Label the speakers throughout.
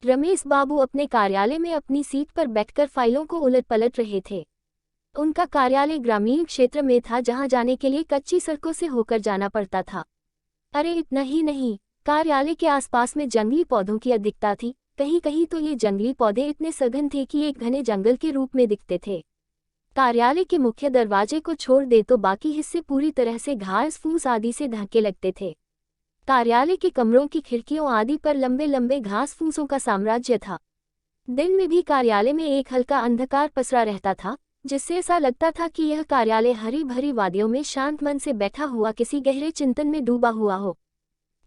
Speaker 1: रमेश बाबू अपने कार्यालय में अपनी सीट पर बैठकर फाइलों को उलट पलट रहे थे। उनका कार्यालय ग्रामीण क्षेत्र में था, जहां जाने के लिए कच्ची सड़कों से होकर जाना पड़ता था। अरे इतना ही नहीं, कार्यालय के आसपास में जंगली पौधों की अधिकता थी। कहीं कहीं तो ये जंगली पौधे इतने सघन थे कि एक घने जंगल के रूप में दिखते थे। कार्यालय के मुख्य दरवाजे को छोड़ दे तो बाकी हिस्से पूरी तरह से घास फूस आदि से ढके लगते थे। कार्यालय के कमरों की खिड़कियों आदि पर लंबे लंबे घास फूसों का साम्राज्य था। दिन में भी कार्यालय में एक हल्का अंधकार पसरा रहता था, जिससे ऐसा लगता था कि यह कार्यालय हरी भरी वादियों में शांत मन से बैठा हुआ किसी गहरे चिंतन में डूबा हुआ हो।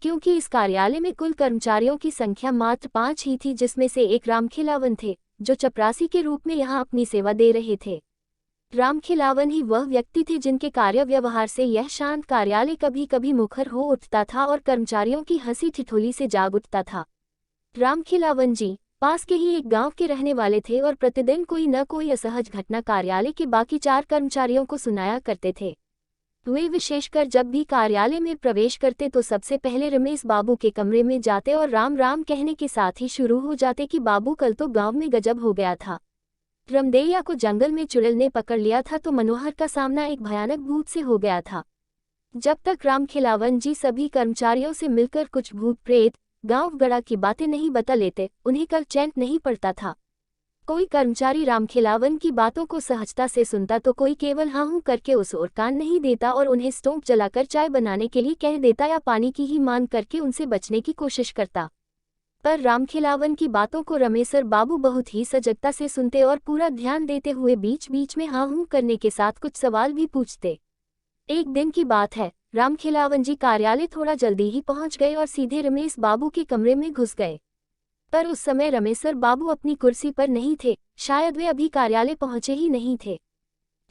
Speaker 1: क्योंकि इस कार्यालय में कुल कर्मचारियों की संख्या मात्र 5 ही थी, जिसमें से एक रामखिलावन थे, जो चपरासी के रूप में यहाँ अपनी सेवा दे रहे थे। रामखिलावन ही वह व्यक्ति थे जिनके कार्य व्यवहार से यह शांत कार्यालय कभी कभी मुखर हो उठता था और कर्मचारियों की हंसी ठिठोली से जाग उठता था। रामखिलावन जी पास के ही एक गांव के रहने वाले थे और प्रतिदिन कोई न कोई असहज घटना कार्यालय के बाकी 4 कर्मचारियों को सुनाया करते थे। वे विशेषकर जब भी कार्यालय में प्रवेश करते तो सबसे पहले रमेश बाबू के कमरे में जाते और राम राम कहने के साथ ही शुरू हो जाते कि बाबू कल तो गांव में गजब हो गया था। रमदैया को जंगल में चुड़ैल ने पकड़ लिया था तो मनोहर का सामना एक भयानक भूत से हो गया था। जब तक रामखिलावन जी सभी कर्मचारियों से मिलकर कुछ भूत प्रेत गांव गड़ा की बातें नहीं बता लेते, उन्हें कल चैन नहीं पड़ता था। कोई कर्मचारी रामखिलावन की बातों को सहजता से सुनता तो कोई केवल हाँ हूँ करके उस ओर कान नहीं देता और उन्हें स्टोव जलाकर चाय बनाने के लिए कह देता या पानी की ही मांग करके उनसे बचने की कोशिश करता। पर रामखिलावन की बातों को रमेशर बाबू बहुत ही सजगता से सुनते और पूरा ध्यान देते हुए बीच बीच में हाँ हूँ करने के साथ कुछ सवाल भी पूछते। एक दिन की बात है, रामखिलावन जी कार्यालय थोड़ा जल्दी ही पहुंच गए और सीधे रमेश बाबू के कमरे में घुस गए। पर उस समय रमेशर बाबू अपनी कुर्सी पर नहीं थे, शायद वे अभी कार्यालय पहुंचे ही नहीं थे।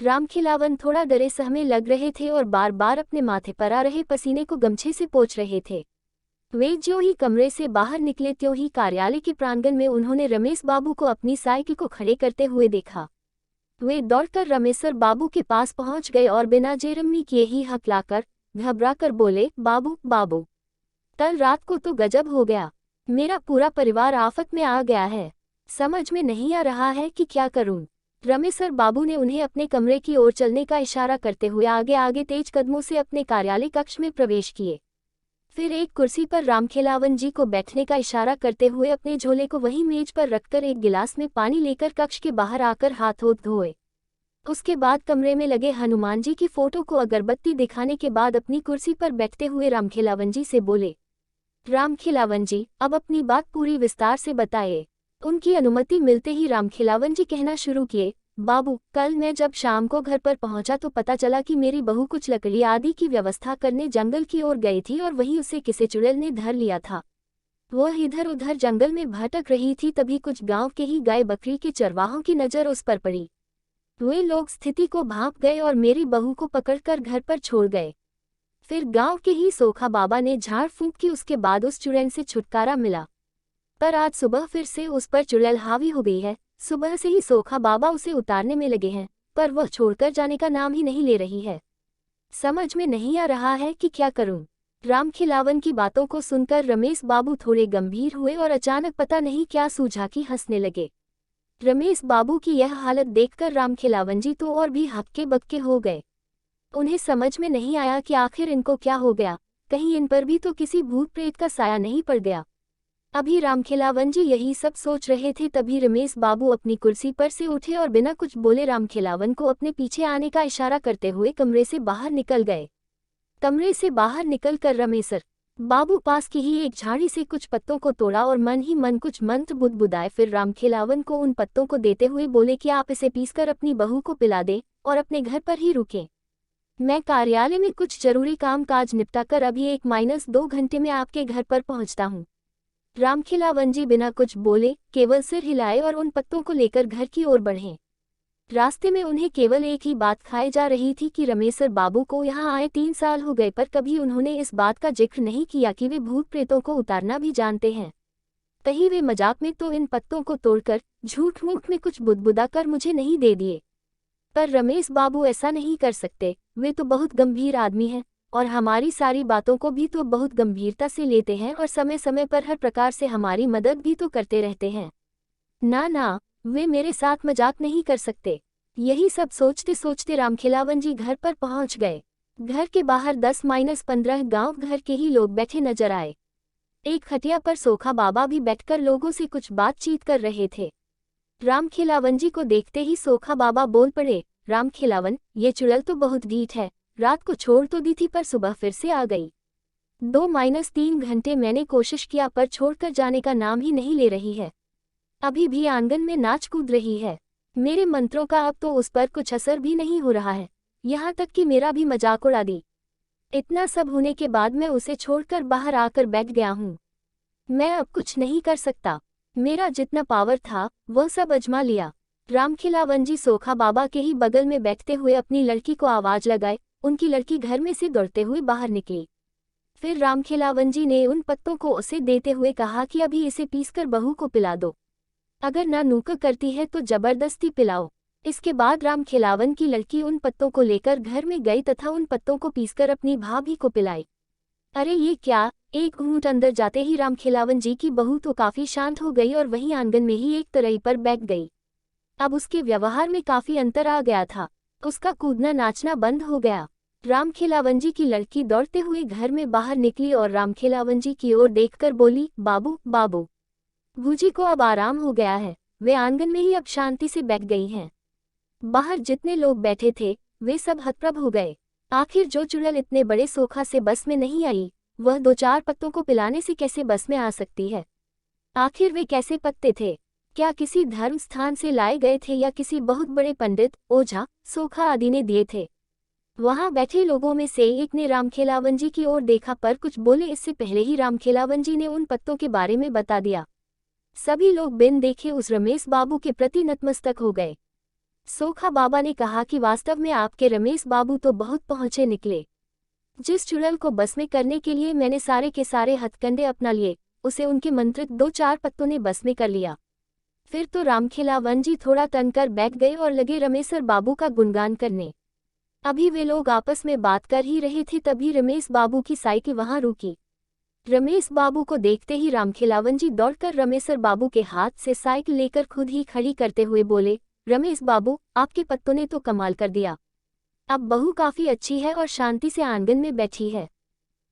Speaker 1: रामखिलावन थोड़ा डरे सहमे लग रहे थे और बार बार अपने माथे पर आ रहे पसीने को गमछे से पोंछ रहे थे। वे ज्यों ही कमरे से बाहर निकले त्यों ही कार्यालय के प्रांगण में उन्होंने रमेश बाबू को अपनी साइकिल को खड़े करते हुए देखा। वे दौड़कर रमेशर बाबू के पास पहुंच गए और बिना जेरमी किए ही हकलाकर घबराकर बोले, बाबू बाबू, कल रात को तो गजब हो गया। मेरा पूरा परिवार आफत में आ गया है। समझ में नहीं आ रहा है कि क्या करूं। रमेशर बाबू ने उन्हें अपने कमरे की ओर चलने का इशारा करते हुए आगे आगे तेज कदमों से अपने कार्यालय कक्ष में प्रवेश किए। फिर एक कुर्सी पर रामखिलावन जी को बैठने का इशारा करते हुए अपने झोले को वहीं मेज पर रखकर एक गिलास में पानी लेकर कक्ष के बाहर आकर हाथ धोए। उसके बाद कमरे में लगे हनुमान जी की फोटो को अगरबत्ती दिखाने के बाद अपनी कुर्सी पर बैठते हुए रामखिलावन जी से बोले, रामखिलावन जी अब अपनी बात पूरी विस्तार से बताइए। उनकी अनुमति मिलते ही रामखिलावन जी कहना शुरू किए, बाबू कल मैं जब शाम को घर पर पहुंचा तो पता चला कि मेरी बहू कुछ लकड़ी आदि की व्यवस्था करने जंगल की ओर गई थी और वहीं उसे किसी चुड़ैल ने धर लिया था। वह इधर उधर जंगल में भटक रही थी, तभी कुछ गांव के ही गाय बकरी के चरवाहों की नजर उस पर पड़ी। वे लोग स्थिति को भांप गए और मेरी बहू को पकड़कर घर पर छोड़ गए। फिर गांव के ही सोखा बाबा ने झाड़ फूंक की, उसके बाद उस चुड़ैल से छुटकारा मिला। पर आज सुबह फिर से उस पर चुड़ैल हावी हो गई है। सुबह से ही सोखा बाबा उसे उतारने में लगे हैं, पर वह छोड़कर जाने का नाम ही नहीं ले रही है। समझ में नहीं आ रहा है कि क्या करूं। रामखिलावन की बातों को सुनकर रमेश बाबू थोड़े गंभीर हुए और अचानक पता नहीं क्या सूझा कि हंसने लगे। रमेश बाबू की यह हालत देखकर रामखिलावन जी तो और भी हक्के बक्के हो गए। उन्हें समझ में नहीं आया कि आखिर इनको क्या हो गया, कहीं इन पर भी तो किसी भूत प्रेत का साया नहीं पड़ गया। अभी रामखिलावन जी यही सब सोच रहे थे, तभी रमेश बाबू अपनी कुर्सी पर से उठे और बिना कुछ बोले रामखिलावन को अपने पीछे आने का इशारा करते हुए कमरे से बाहर निकल गए। कमरे से बाहर निकलकर रमेशर बाबू पास की ही एक झाड़ी से कुछ पत्तों को तोड़ा और मन ही मन कुछ मंत्र बुदबुदाए। फिर रामखिलावन को उन पत्तों को देते हुए बोले कि आप इसे पीसकर अपनी बहू को पिला दें और अपने घर पर ही रुकें। मैं कार्यालय में कुछ जरूरी काम काज निपटाकर अभी 1-2 घंटे में आपके घर पर पहुंचता हूं। रामखिलावन जी बिना कुछ बोले केवल सिर हिलाए और उन पत्तों को लेकर घर की ओर बढ़े। रास्ते में उन्हें केवल एक ही बात खाई जा रही थी कि रमेशर बाबू को यहाँ आए 3 साल हो गए, पर कभी उन्होंने इस बात का जिक्र नहीं किया कि वे भूत प्रेतों को उतारना भी जानते हैं। कहीं वे मजाक में तो इन पत्तों को तोड़कर झूठ मूठ में कुछ बुदबुदा कर मुझे नहीं दे दिए। पर रमेश बाबू ऐसा नहीं कर सकते, वे तो बहुत गंभीर आदमी हैं। और हमारी सारी बातों को भी तो बहुत गंभीरता से लेते हैं और समय समय पर हर प्रकार से हमारी मदद भी तो करते रहते हैं। ना ना, वे मेरे साथ मजाक नहीं कर सकते। यही सब सोचते सोचते रामखिलावन जी घर पर पहुंच गए। घर के बाहर 10-15 गांव घर के ही लोग बैठे नजर आए। एक खटिया पर सोखा बाबा भी बैठकर लोगों से कुछ बातचीत कर रहे थे। रामखिलावन जी को देखते ही सोखा बाबा बोल पड़े, रामखिलावन, ये चुड़ैल तो बहुत ढीठ है, रात को छोड़ तो दी थी पर सुबह फिर से आ गई। 2-3 घंटे मैंने कोशिश किया पर छोड़कर जाने का नाम ही नहीं ले रही है। अभी भी आंगन में नाच कूद रही है। मेरे मंत्रों का अब तो उस पर कुछ असर भी नहीं हो रहा है, यहाँ तक कि मेरा भी मजाक उड़ा दी। इतना सब होने के बाद मैं उसे छोड़कर बाहर आकर बैठ गया हूँ। मैं अब कुछ नहीं कर सकता। मेरा जितना पावर था वह सब आजमा लिया। रामखिलावन जी सोखा बाबा के ही बगल में बैठते हुए अपनी लड़की को आवाज लगाए। उनकी लड़की घर में से दौड़ते हुए बाहर निकली। फिर रामखिलावन जी ने उन पत्तों को उसे देते हुए कहा कि अभी इसे पीसकर बहू को पिला दो, अगर ना नूका करती है तो जबरदस्ती पिलाओ। इसके बाद रामखिलावन की लड़की उन पत्तों को लेकर घर में गई तथा उन पत्तों को पीसकर अपनी भाभी को पिलाई। अरे ये क्या! एक घूंट अंदर जाते ही रामखिलावन जी की बहू तो काफी शांत हो गई और वहीं आंगन में ही एक तरई पर बैठ गई। अब उसके व्यवहार में काफी अंतर आ गया था। उसका कूदना नाचना बंद हो गया। रामखिलावन जी की लड़की दौड़ते हुए घर में बाहर निकली और रामखिलावन जी की ओर देखकर बोली, बाबू बाबू, भूजी को अब आराम हो गया है। वे आंगन में ही अब शांति से बैठ गई हैं। बाहर जितने लोग बैठे थे वे सब हतप्रभ हो गए। आखिर जो चुड़ैल इतने बड़े सोखा से बस में नहीं आई, वह 2-4 पत्तों को पिलाने से कैसे बस में आ सकती है? आखिर वे कैसे पत्ते थे? क्या किसी धर्म स्थान से लाए गए थे या किसी बहुत बड़े पंडित, ओझा, सोखा आदि ने दिए थे? वहां बैठे लोगों में से एक ने रामखिलावन जी की ओर देखा पर कुछ बोले इससे पहले ही रामखिलावन जी ने उन पत्तों के बारे में बता दिया। सभी लोग बिन देखे उस रमेश बाबू के प्रति नतमस्तक हो गए। सोखा बाबा ने कहा कि वास्तव में आपके रमेश बाबू तो बहुत पहुंचे निकले। जिस चुड़ैल को बस में करने के लिए मैंने सारे के सारे हथकंडे अपना लिए, उसे उनके मंत्रित 2-4 पत्तों ने बस में कर लिया। फिर तो रामखिलावन जी थोड़ा तनकर बैठ गए और लगे रमेशर बाबू का गुणगान करने। अभी वे लोग आपस में बात कर ही रहे थे तभी रमेश बाबू की साइकिल वहां रुकी। रमेश बाबू को देखते ही रामखिलावन जी दौड़कर रमेशर बाबू के हाथ से साइकिल लेकर खुद ही खड़ी करते हुए बोले, रमेश बाबू, आपके पत्तों ने तो कमाल कर दिया। अब बहू काफी अच्छी है और शांति से आंगन में बैठी है।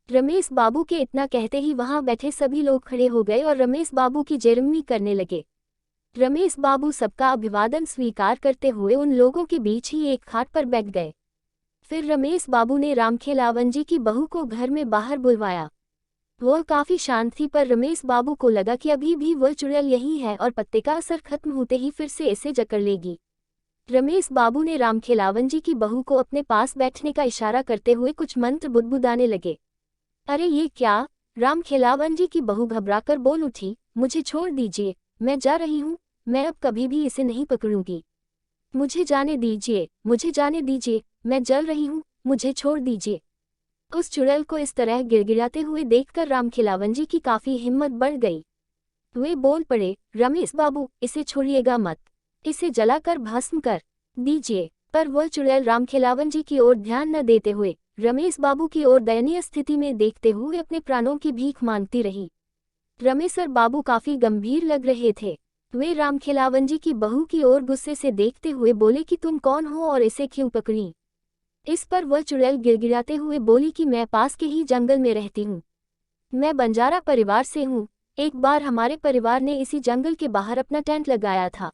Speaker 1: रमेश बाबू के इतना कहते ही वहां बैठे सभी लोग खड़े हो गए और रमेश बाबू की जेरमी करने लगे। रमेश बाबू सबका अभिवादन स्वीकार करते हुए उन लोगों के बीच ही एक खाट पर बैठ गए। फिर रमेश बाबू ने रामखिलावन जी की बहू को घर में बाहर बुलवाया। वह काफी शांत थी पर रमेश बाबू को लगा कि अभी भी वह चुड़ैल यही है और पत्ते का असर खत्म होते ही फिर से इसे जकड़ लेगी। रमेश बाबू ने रामखिलावन जी की बहू को अपने पास बैठने का इशारा करते हुए कुछ मंत्र बुदबुदाने लगे। अरे ये क्या! रामखिलावन जी की बहू घबराकर बोल उठी, मुझे छोड़ दीजिए, मैं जा रही हूँ, मैं अब कभी भी इसे नहीं पकड़ूंगी। मुझे जाने दीजिए, मुझे जाने दीजिए, मैं जल रही हूँ, मुझे छोड़ दीजिए। उस चुड़ैल को इस तरह गिड़गिड़ाते हुए देखकर रामखिलावन जी की काफी हिम्मत बढ़ गई। वे बोल पड़े, रमेश बाबू, इसे छोड़िएगा मत, इसे जलाकर भस्म कर दीजिए। पर वह चुड़ैल रामखिलावन जी की ओर ध्यान न देते हुए रमेश बाबू की ओर दयनीय स्थिति में देखते हुए अपने प्राणों की भीख मांगती रही। रमेशर बाबू काफी गंभीर लग रहे थे। वे रामखिलावन जी की बहू की ओर गुस्से से देखते हुए बोले कि तुम कौन हो और इसे क्यों पकड़ी? इस पर वह चुड़ैल गिड़गिड़ाते हुए बोली कि मैं पास के ही जंगल में रहती हूँ, मैं बंजारा परिवार से हूँ। एक बार हमारे परिवार ने इसी जंगल के बाहर अपना टेंट लगाया था।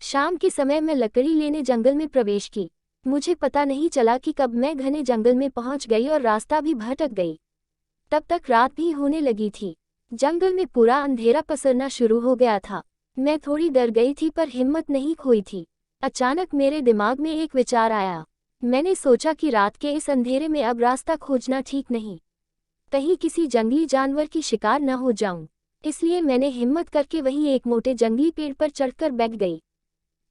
Speaker 1: शाम के समय मैं लकड़ी लेने जंगल में प्रवेश की। मुझे पता नहीं चला कि कब मैं घने जंगल में पहुंच गई और रास्ता भी भटक गई। तब तक रात भी होने लगी थी। जंगल में पूरा अंधेरा पसरना शुरू हो गया था। मैं थोड़ी डर गई थी पर हिम्मत नहीं खोई थी। अचानक मेरे दिमाग में एक विचार आया। मैंने सोचा कि रात के इस अंधेरे में अब रास्ता खोजना ठीक नहीं, कहीं किसी जंगली जानवर की शिकार न हो जाऊं। इसलिए मैंने हिम्मत करके वहीं एक मोटे जंगली पेड़ पर चढ़कर बैठ गई।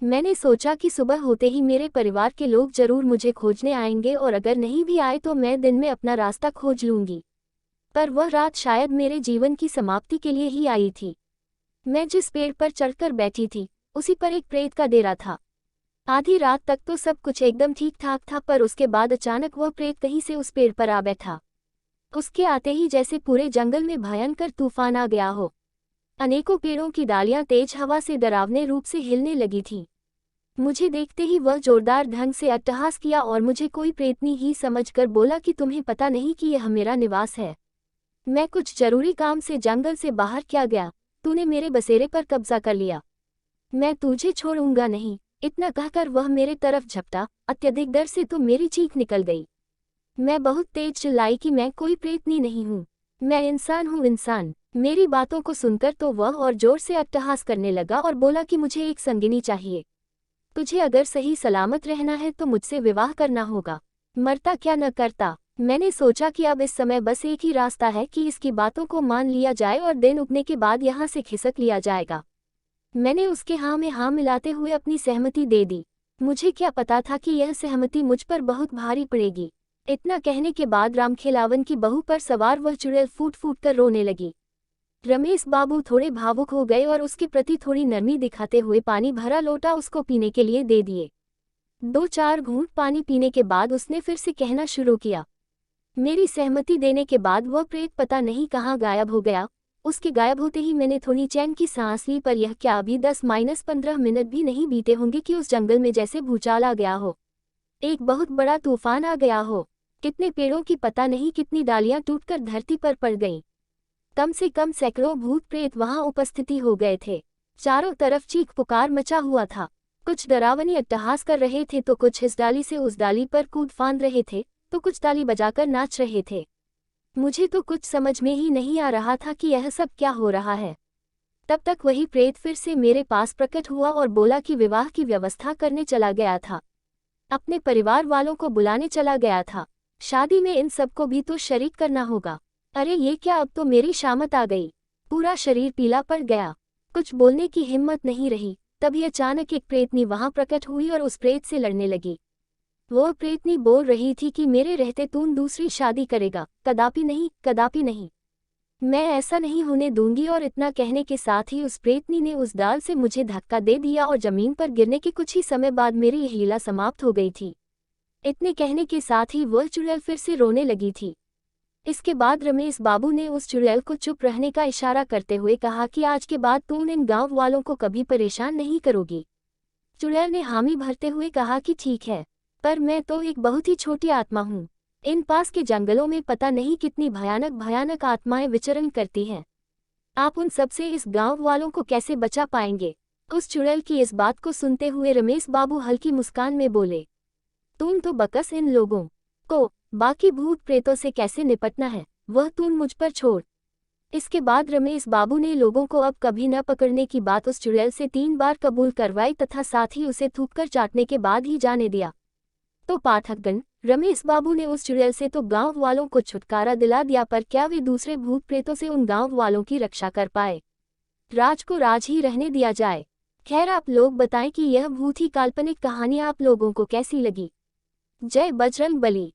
Speaker 1: मैंने सोचा कि सुबह होते ही मेरे परिवार के लोग जरूर मुझे खोजने आएंगे और अगर नहीं भी आए तो मैं दिन में अपना रास्ता खोज लूंगी। पर वह रात शायद मेरे जीवन की समाप्ति के लिए ही आई थी। मैं जिस पेड़ पर चढ़कर बैठी थी उसी पर एक प्रेत का डेरा था। आधी रात तक तो सब कुछ एकदम ठीक ठाक था, पर उसके बाद अचानक वह प्रेत कहीं से उस पेड़ पर आ बैठा। उसके आते ही जैसे पूरे जंगल में भयंकर तूफान आ गया हो। अनेकों पेड़ों की डालियां तेज हवा से डरावने रूप से हिलने लगी थीं। मुझे देखते ही वह जोरदार ढंग से अट्टहास किया और मुझे कोई प्रेतनी ही समझकर बोला कि तुम्हें पता नहीं कि यह मेरा निवास है। मैं कुछ जरूरी काम से जंगल से बाहर क्या गया, तूने मेरे बसेरे पर कब्जा कर लिया। मैं तुझे छोड़ूंगा नहीं। इतना कहकर वह मेरे तरफ झपटा। अत्यधिक डर से तो मेरी चीख निकल गई। मैं बहुत तेज चिल्लाई कि मैं कोई प्रेतनी नहीं हूँ, मैं इंसान हूँ, इंसान। मेरी बातों को सुनकर तो वह और जोर से अट्टहास करने लगा और बोला कि मुझे एक संगिनी चाहिए। तुझे अगर सही सलामत रहना है तो मुझसे विवाह करना होगा, मरता क्या न करता। मैंने सोचा कि अब इस समय बस एक ही रास्ता है कि इसकी बातों को मान लिया जाए और दिन उगने के बाद यहाँ से खिसक लिया जाएगा। मैंने उसके हाँ में हाँ मिलाते हुए अपनी सहमति दे दी। मुझे क्या पता था कि यह सहमति मुझ पर बहुत भारी पड़ेगी। इतना कहने के बाद रामखेलावन की बहू पर सवार वह चुड़ैल फूट फूट कर रोने लगी। रमेश बाबू थोड़े भावुक हो गए और उसके प्रति थोड़ी नरमी दिखाते हुए पानी भरा लोटा उसको पीने के लिए दे दिए। 2-4 घूंट पानी पीने के बाद उसने फिर से कहना शुरू किया। मेरी सहमति देने के बाद वह प्रेत पता नहीं कहाँ गायब हो गया। उसके गायब होते ही मैंने थोड़ी चैन की सांस ली, पर यह क्या अभी 10-15 मिनट भी नहीं बीते होंगे कि उस जंगल में जैसे भूचाल आ गया हो, एक बहुत बड़ा तूफान आ गया हो। कितने पेड़ों की पता नहीं कितनी डालियां टूटकर धरती पर पड़ गईं। कम से कम सैकड़ों भूत प्रेत वहां उपस्थिति हो गए थे। चारों तरफ चीख पुकार मचा हुआ था। कुछ डरावनी अट्टहास कर रहे थे तो कुछ इस डाली से उस डाली पर कूद फांद रहे थे, तो कुछ ताली बजाकर नाच रहे थे। मुझे तो कुछ समझ में ही नहीं आ रहा था कि यह सब क्या हो रहा है। तब तक वही प्रेत फिर से मेरे पास प्रकट हुआ और बोला कि विवाह की व्यवस्था करने चला गया था, अपने परिवार वालों को बुलाने चला गया था। शादी में इन सबको भी तो शरीक करना होगा। अरे ये क्या, अब तो मेरी शामत आ गई। पूरा शरीर पीला पड़ गया, कुछ बोलने की हिम्मत नहीं रही। तभी अचानक एक प्रेतनी वहां प्रकट हुई और उस प्रेत से लड़ने लगी। वो प्रेतनी बोल रही थी कि मेरे रहते तू दूसरी शादी करेगा, कदापि नहीं, कदापि नहीं, मैं ऐसा नहीं होने दूंगी। और इतना कहने के साथ ही उस प्रेतनी ने उस डाल से मुझे धक्का दे दिया और जमीन पर गिरने के कुछ ही समय बाद मेरी यह लीला समाप्त हो गई थी। इतने कहने के साथ ही वह चुड़ैल फिर से रोने लगी थी। इसके बाद रमेश बाबू ने उस चुड़ैल को चुप रहने का इशारा करते हुए कहा कि आज के बाद तुम इन गांव वालों को कभी परेशान नहीं करोगी। चुड़ैल ने हामी भरते हुए कहा कि ठीक है, पर मैं तो एक बहुत ही छोटी आत्मा हूँ। इन पास के जंगलों में पता नहीं कितनी भयानक भयानक आत्माएं विचरण करती हैं। आप उन सबसे इस गांव वालों को कैसे बचा पाएंगे? उस चुड़ैल की इस बात को सुनते हुए रमेश बाबू हल्की मुस्कान में बोले, तुम तो बकस इन लोगों को बाकी भूत प्रेतों से कैसे निपटना है वह तुम मुझ पर छोड़। इसके बाद रमेश बाबू ने लोगों को अब कभी न पकड़ने की बात उस चुड़ैल से 3 बार कबूल करवाई तथा साथ ही उसे थूककर चाटने के बाद ही जाने दिया। तो पाठकगण, रमेश बाबू ने उस चुड़ैल से तो गांव वालों को छुटकारा दिला दिया, पर क्या वे दूसरे भूत प्रेतों से उन गांव वालों की रक्षा कर पाए? राज को राज ही रहने दिया जाए। खैर, आप लोग बताएं कि यह भूत ही काल्पनिक कहानी आप लोगों को कैसी लगी। जय बजरंग बली।